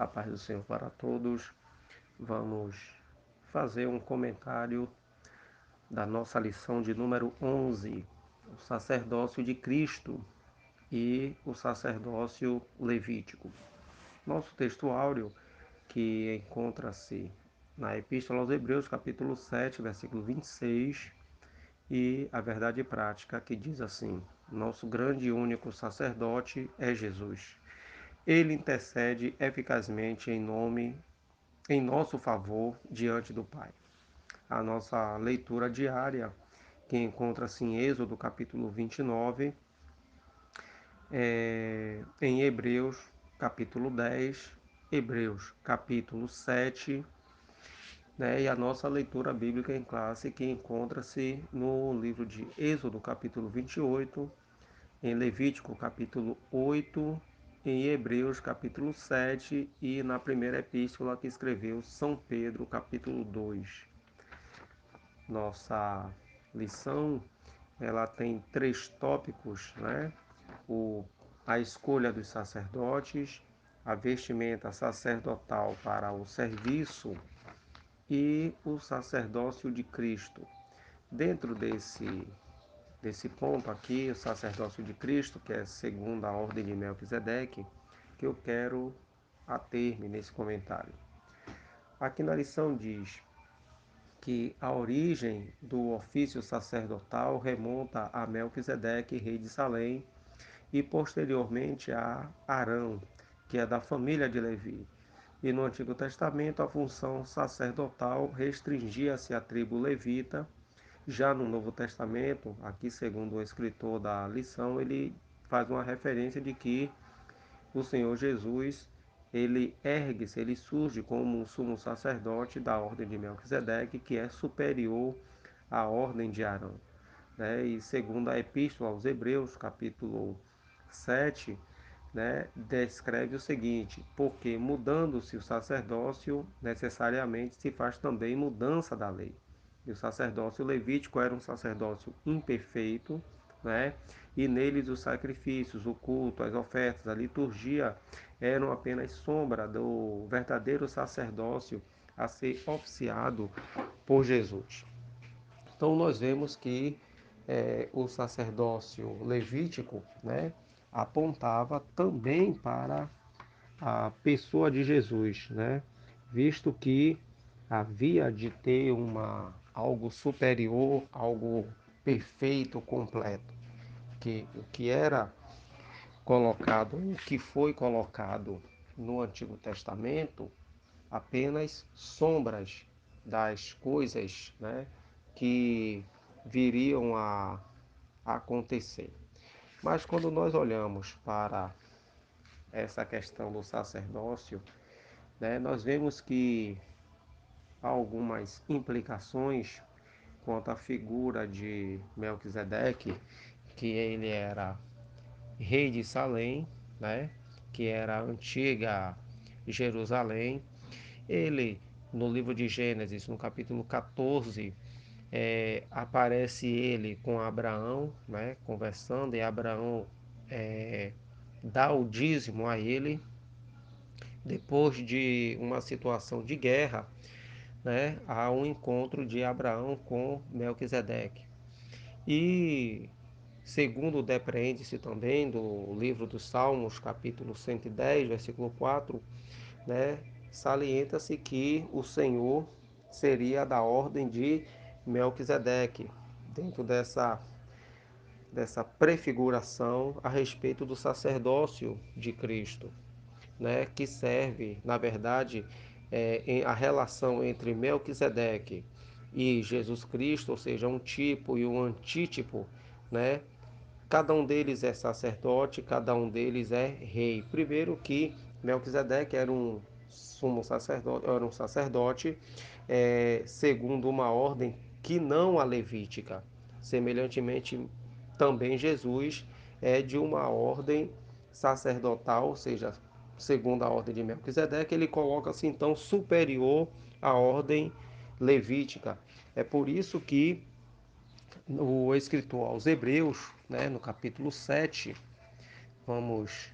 A paz do Senhor para todos. Vamos fazer um comentário da nossa lição de número 11, o sacerdócio de Cristo e o sacerdócio levítico. Nosso texto áureo, que encontra-se na Epístola aos Hebreus, capítulo 7, versículo 26, e a verdade prática, que diz assim: Nosso grande e único sacerdote é Jesus. Ele intercede eficazmente em nosso favor diante do Pai. A nossa leitura diária, que encontra-se em Êxodo capítulo 29, em Hebreus capítulo 10, Hebreus capítulo 7, né, e a nossa leitura bíblica em classe, que encontra-se no livro de Êxodo capítulo 28, em Levítico capítulo 8, em Hebreus capítulo 7 e na primeira epístola que escreveu São Pedro capítulo 2. Nossa lição, ela tem 3 tópicos, né? A escolha dos sacerdotes, a vestimenta sacerdotal para o serviço e o sacerdócio de Cristo. Dentro desse ponto aqui, o sacerdócio de Cristo, que é segundo a ordem de Melquisedeque, que eu quero ater-me nesse comentário. Aqui na lição diz que a origem do ofício sacerdotal remonta a Melquisedeque, rei de Salém, e posteriormente a Arão, que é da família de Levi. E no Antigo Testamento a função sacerdotal restringia-se à tribo levita. Já no Novo Testamento, aqui segundo o escritor da lição, ele faz uma referência de que o Senhor Jesus, ele ergue-se, ele surge como um sumo sacerdote da ordem de Melquisedeque, que é superior à ordem de Arão. Né? E segundo a Epístola aos Hebreus, capítulo 7, né, descreve o seguinte: porque mudando-se o sacerdócio, necessariamente se faz também mudança da lei. E o sacerdócio levítico era um sacerdócio imperfeito, né? E neles os sacrifícios, o culto, as ofertas, a liturgia eram apenas sombra do verdadeiro sacerdócio a ser oficiado por Jesus. Então nós vemos que o sacerdócio levítico, né, apontava também para a pessoa de Jesus, né, visto que havia de ter algo superior, algo perfeito, completo, que o que era colocado, o que foi colocado no Antigo Testamento, apenas sombras das coisas, né, que viriam a acontecer. Mas quando nós olhamos para essa questão do sacerdócio, né, nós vemos que há algumas implicações quanto à figura de Melquisedeque, que ele era rei de Salém, né, que era a antiga Jerusalém. Ele, no livro de Gênesis, no capítulo 14, aparece ele com Abraão, né, conversando, e Abraão é, dá o dízimo a ele, depois de uma situação de guerra, né, há um encontro de Abraão com Melquisedeque. E segundo depreende-se também do livro dos Salmos, capítulo 110, versículo 4, né, salienta-se que o Senhor seria da ordem de Melquisedeque, dentro dessa prefiguração a respeito do sacerdócio de Cristo, né, que serve, na verdade, a relação entre Melquisedeque e Jesus Cristo, ou seja, um tipo e um antítipo, né? Cada um deles é sacerdote, cada um deles é rei. Primeiro que Melquisedeque era um sumo sacerdote, era um sacerdote segundo uma ordem que não a levítica. Semelhantemente, também Jesus é de uma ordem sacerdotal, ou seja, segundo a ordem de Melquisedeque, ele coloca-se então superior à ordem levítica. É por isso que o escritor aos Hebreus, né, no capítulo 7, vamos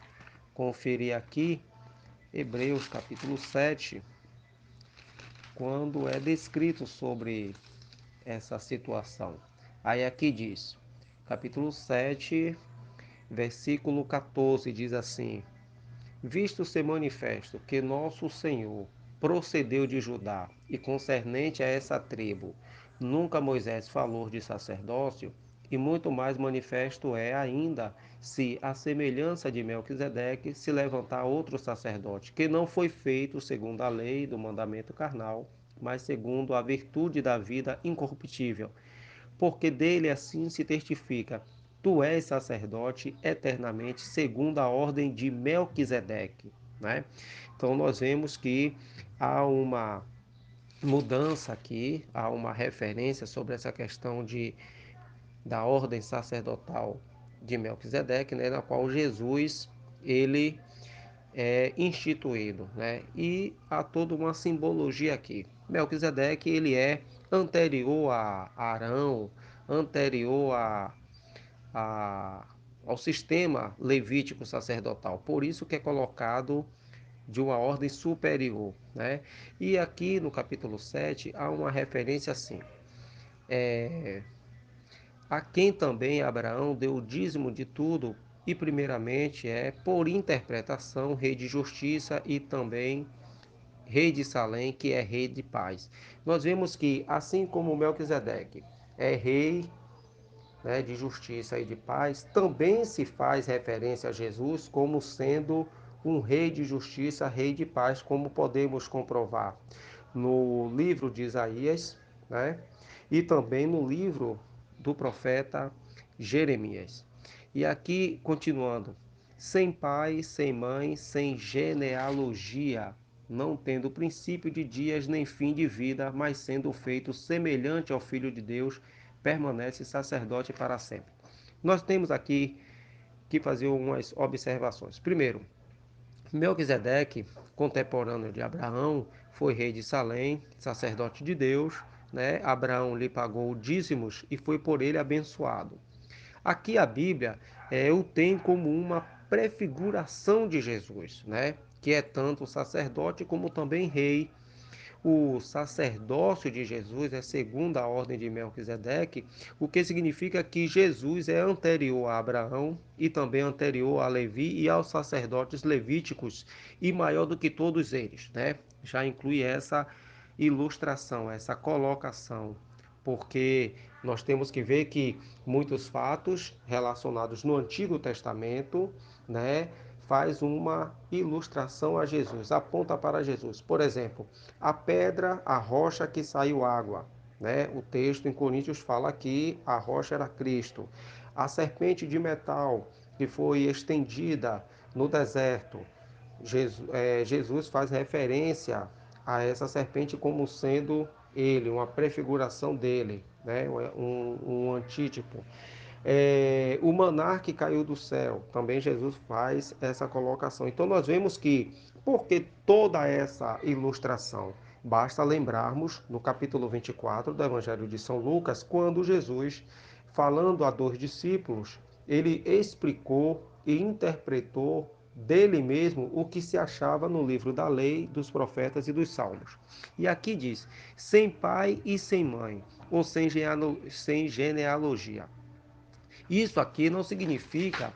conferir aqui, Hebreus capítulo 7, quando é descrito sobre essa situação. Aí aqui diz, capítulo 7, versículo 14, diz assim: Visto ser manifesto que nosso Senhor procedeu de Judá e concernente a essa tribo, nunca Moisés falou de sacerdócio, e muito mais manifesto é ainda se a semelhança de Melquisedeque se levantar outro sacerdote, que não foi feito segundo a lei do mandamento carnal, mas segundo a virtude da vida incorruptível, porque dele assim se testifica: tu és sacerdote eternamente, segundo a ordem de Melquisedeque, né? Então nós vemos que há uma mudança aqui, há uma referência sobre essa questão da ordem sacerdotal de Melquisedeque, né, na qual Jesus ele é instituído, né? E há toda uma simbologia aqui. Melquisedeque ele é anterior a Arão, anterior a, ao sistema levítico sacerdotal. Por isso que é colocado de uma ordem superior, né? E aqui no capítulo 7 há uma referência assim: a quem também Abraão deu o dízimo de tudo, e primeiramente é, por interpretação, rei de justiça e também rei de Salém, que é rei de paz. Nós vemos que, assim como Melquisedeque é rei, né, de justiça e de paz, também se faz referência a Jesus como sendo um rei de justiça, rei de paz, como podemos comprovar no livro de Isaías, né, e também no livro do profeta Jeremias. E aqui, continuando, sem pai, sem mãe, sem genealogia, não tendo princípio de dias nem fim de vida, mas sendo feito semelhante ao Filho de Deus, permanece sacerdote para sempre. Nós temos aqui que fazer umas observações. Primeiro, Melquisedeque, contemporâneo de Abraão, foi rei de Salém, sacerdote de Deus, né? Abraão lhe pagou dízimos e foi por ele abençoado. Aqui a Bíblia o tem como uma prefiguração de Jesus, né? Que é tanto sacerdote como também rei. O sacerdócio de Jesus é segundo a ordem de Melquisedeque, o que significa que Jesus é anterior a Abraão e também anterior a Levi e aos sacerdotes levíticos e maior do que todos eles, né? Já inclui essa ilustração, essa colocação, porque nós temos que ver que muitos fatos relacionados no Antigo Testamento, né, faz uma ilustração a Jesus, aponta para Jesus. Por exemplo, a pedra, a rocha que saiu água, né? O texto em Coríntios fala que a rocha era Cristo. A serpente de metal que foi estendida no deserto, Jesus faz referência a essa serpente como sendo ele, uma prefiguração dele, né? Um antítipo. O maná que caiu do céu, também Jesus faz essa colocação. Então nós vemos que, por que toda essa ilustração? Basta lembrarmos no capítulo 24 do Evangelho de São Lucas, quando Jesus, falando a dois discípulos, ele explicou e interpretou dele mesmo o que se achava no livro da lei, dos profetas e dos salmos. E aqui diz: sem pai e sem mãe, ou sem genealogia. Isso aqui não significa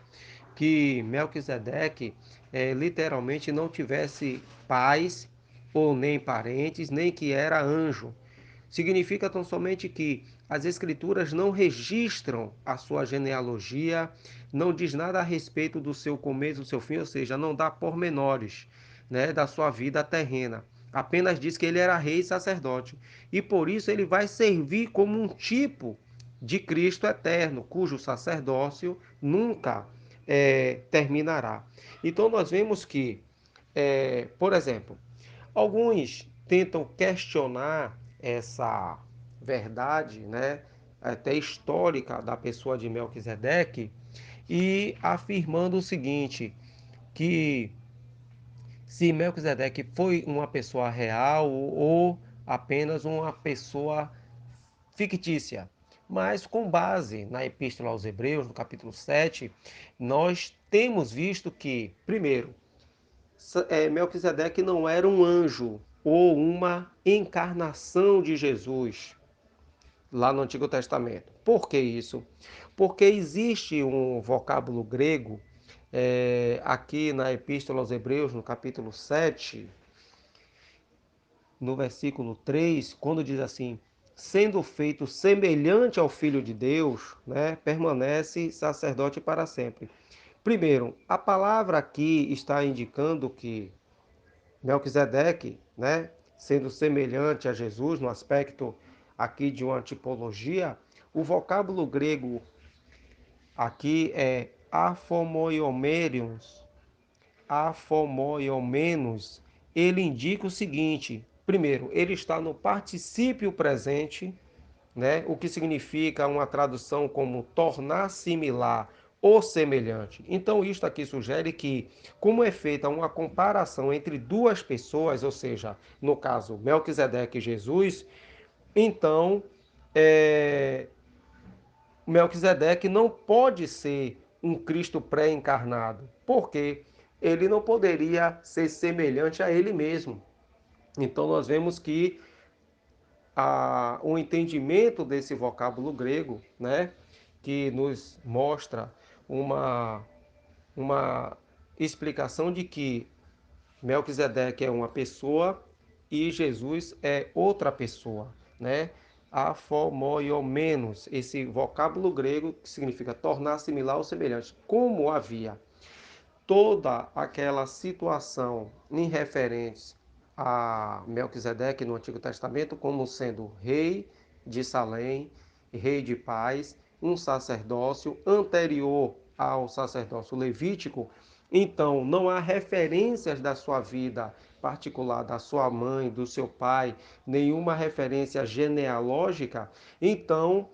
que Melquisedeque literalmente não tivesse pais ou nem parentes, nem que era anjo. Significa tão somente que as escrituras não registram a sua genealogia, não diz nada a respeito do seu começo, do seu fim, ou seja, não dá pormenores, né, da sua vida terrena. Apenas diz que ele era rei e sacerdote. E por isso ele vai servir como um tipo de Cristo eterno, cujo sacerdócio nunca terminará. Então nós vemos que, por exemplo, alguns tentam questionar essa verdade, né, até histórica da pessoa de Melquisedeque e afirmando o seguinte, que se Melquisedeque foi uma pessoa real ou apenas uma pessoa fictícia. Mas com base na Epístola aos Hebreus, no capítulo 7, nós temos visto que, primeiro, Melquisedeque não era um anjo ou uma encarnação de Jesus lá no Antigo Testamento. Por que isso? Porque existe um vocábulo grego aqui na Epístola aos Hebreus, no capítulo 7, no versículo 3, quando diz assim: sendo feito semelhante ao Filho de Deus, né, permanece sacerdote para sempre. Primeiro, a palavra aqui está indicando que Melquisedeque, né, sendo semelhante a Jesus no aspecto aqui de uma tipologia, o vocábulo grego aqui é afomoiomerions, afomoiomenos. Ele indica o seguinte: primeiro, ele está no particípio presente, né? O que significa uma tradução como tornar similar ou semelhante. Então, isto aqui sugere que, como é feita uma comparação entre duas pessoas, ou seja, no caso, Melquisedeque e Jesus, então é, Melquisedeque não pode ser um Cristo pré-encarnado, porque ele não poderia ser semelhante a ele mesmo. Então, nós vemos que o entendimento desse vocábulo grego, né, que nos mostra uma, uma explicação de que Melquisedeque é uma pessoa e Jesus é outra pessoa, né? Afomoiomenos, esse vocábulo grego que significa tornar similar ou semelhante. Como havia toda aquela situação em referentes a Melquisedeque no Antigo Testamento como sendo rei de Salém, rei de paz, um sacerdócio anterior ao sacerdócio levítico, então não há referências da sua vida particular, da sua mãe, do seu pai, nenhuma referência genealógica, então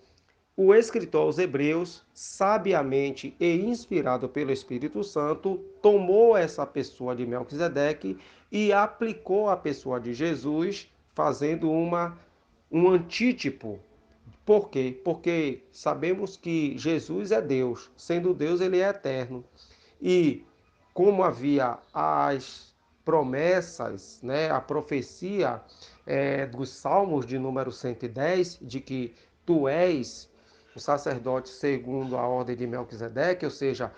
o escritor aos Hebreus, sabiamente e inspirado pelo Espírito Santo, tomou essa pessoa de Melquisedeque e aplicou à pessoa de Jesus, fazendo um antítipo. Por quê? Porque sabemos que Jesus é Deus, sendo Deus, ele é eterno. E como havia as promessas, né, a profecia dos Salmos de número 110, de que tu és o sacerdote segundo a ordem de Melquisedeque, ou seja,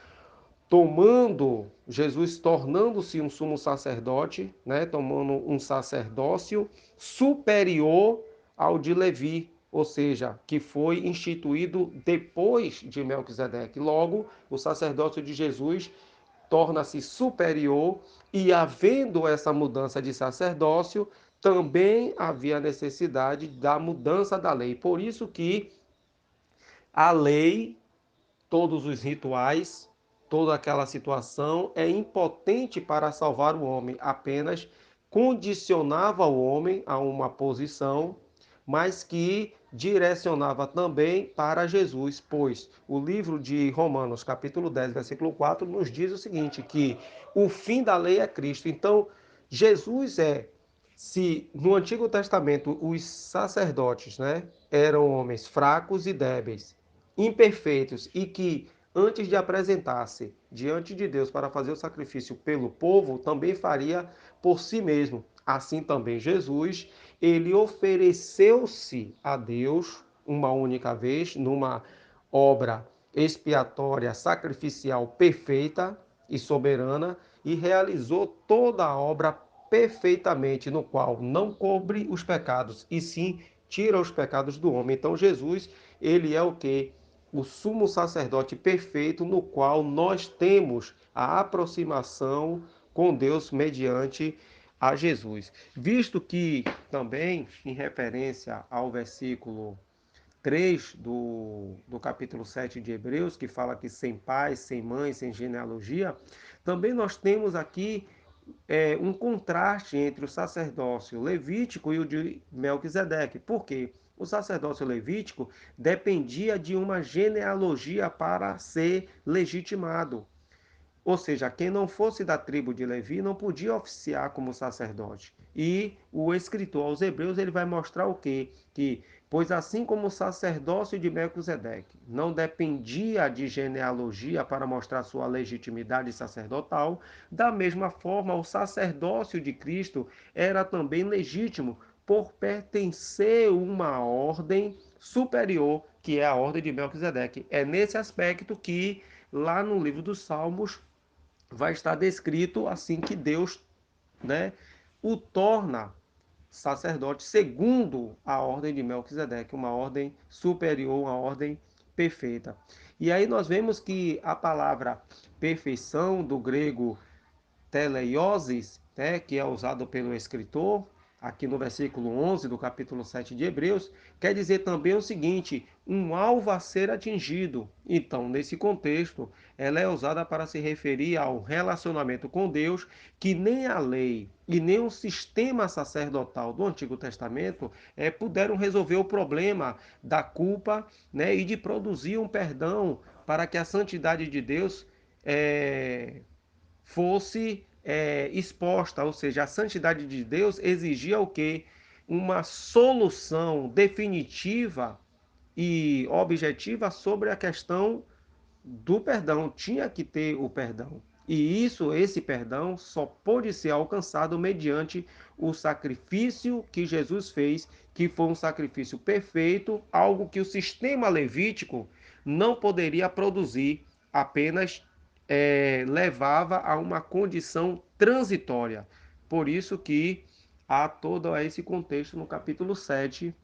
Jesus tornando-se um sumo sacerdote, né, tomando um sacerdócio superior ao de Levi, ou seja, que foi instituído depois de Melquisedeque. Logo, o sacerdócio de Jesus torna-se superior e, havendo essa mudança de sacerdócio, também havia necessidade da mudança da lei. Por isso que a lei, todos os rituais, toda aquela situação é impotente para salvar o homem, apenas condicionava o homem a uma posição, mas que direcionava também para Jesus, pois o livro de Romanos, capítulo 10, versículo 4, nos diz o seguinte, que o fim da lei é Cristo. Então, Jesus se no Antigo Testamento os sacerdotes, né, eram homens fracos e débeis, imperfeitos e que antes de apresentar-se diante de Deus para fazer o sacrifício pelo povo, também faria por si mesmo. Assim também Jesus, ele ofereceu-se a Deus uma única vez numa obra expiatória, sacrificial perfeita e soberana e realizou toda a obra perfeitamente, no qual não cobre os pecados e sim tira os pecados do homem. Então Jesus, ele é o que? O sumo sacerdote perfeito, no qual nós temos a aproximação com Deus mediante a Jesus. Visto que também, em referência ao versículo 3 do capítulo 7 de Hebreus, que fala que sem pai, sem mãe, sem genealogia, também nós temos aqui um contraste entre o sacerdócio levítico e o de Melquisedeque. Por quê? O sacerdócio levítico dependia de uma genealogia para ser legitimado. Ou seja, quem não fosse da tribo de Levi não podia oficiar como sacerdote. E o escritor aos Hebreus ele vai mostrar o quê? Que Pois assim como o sacerdócio de Melquisedeque não dependia de genealogia para mostrar sua legitimidade sacerdotal, da mesma forma o sacerdócio de Cristo era também legítimo por pertencer a uma ordem superior, que é a ordem de Melquisedeque. É nesse aspecto que lá no livro dos Salmos vai estar descrito assim que Deus, né, o torna sacerdote segundo a ordem de Melquisedeque, uma ordem superior, uma ordem perfeita. E aí nós vemos que a palavra perfeição, do grego teleiosis, né, que é usado pelo escritor, aqui no versículo 11 do capítulo 7 de Hebreus, quer dizer também o seguinte: um alvo a ser atingido. Então, nesse contexto, ela é usada para se referir ao relacionamento com Deus, que nem a lei e nem o sistema sacerdotal do Antigo Testamento puderam resolver o problema da culpa, né, e de produzir um perdão para que a santidade de Deus fosse exposta, ou seja, a santidade de Deus exigia o quê? Uma solução definitiva e objetiva sobre a questão do perdão, tinha que ter o perdão. E esse perdão, só pôde ser alcançado mediante o sacrifício que Jesus fez, que foi um sacrifício perfeito, algo que o sistema levítico não poderia produzir, apenas levava a uma condição transitória. Por isso que há todo esse contexto no capítulo 7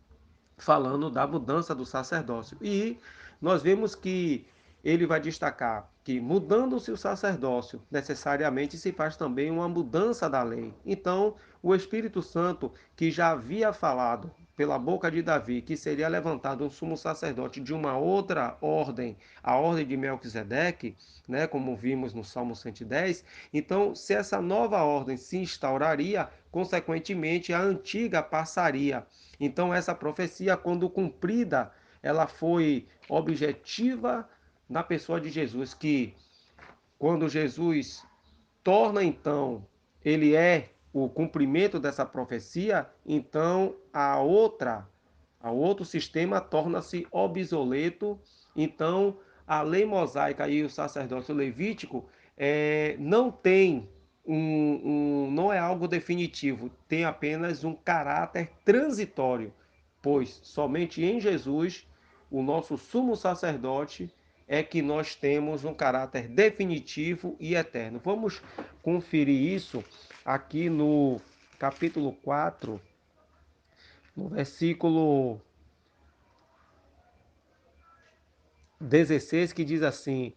falando da mudança do sacerdócio. E nós vemos que ele vai destacar que, mudando-se o sacerdócio, necessariamente se faz também uma mudança da lei. Então, o Espírito Santo, que já havia falado pela boca de Davi que seria levantado um sumo sacerdote de uma outra ordem, a ordem de Melquisedeque, né, como vimos no Salmo 110, então, se essa nova ordem se instauraria, consequentemente a antiga passaria. Então, essa profecia, quando cumprida, ela foi objetiva na pessoa de Jesus, que quando Jesus torna então, ele é o cumprimento dessa profecia, então a outro sistema torna-se obsoleto. Então, a lei mosaica e o sacerdócio levítico não tem não é algo definitivo, tem apenas um caráter transitório, pois somente em Jesus, o nosso sumo sacerdote, é que nós temos um caráter definitivo e eterno. Vamos conferir isso aqui no capítulo 4, no versículo 16, que diz assim: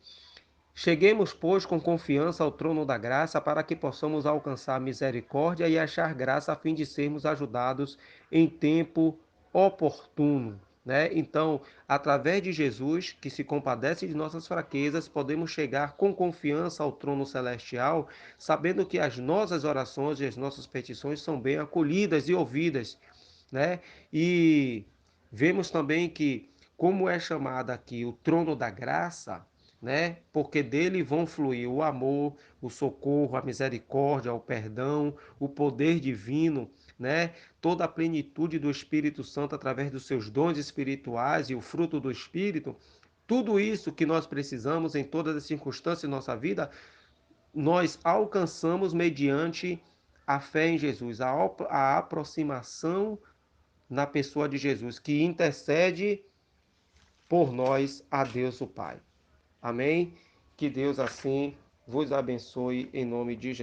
cheguemos, pois, com confiança ao trono da graça, para que possamos alcançar misericórdia e achar graça, a fim de sermos ajudados em tempo oportuno. Né? Então, através de Jesus, que se compadece de nossas fraquezas, podemos chegar com confiança ao trono celestial, sabendo que as nossas orações e as nossas petições são bem acolhidas e ouvidas. Né? E vemos também que, como é chamado aqui o trono da graça, né? Porque dele vão fluir o amor, o socorro, a misericórdia, o perdão, o poder divino, né? Toda a plenitude do Espírito Santo através dos seus dons espirituais e o fruto do Espírito. Tudo isso que nós precisamos em todas as circunstâncias de nossa vida, nós alcançamos mediante a fé em Jesus, a aproximação na pessoa de Jesus, que intercede por nós a Deus o Pai. Amém? Que Deus assim vos abençoe em nome de Jesus.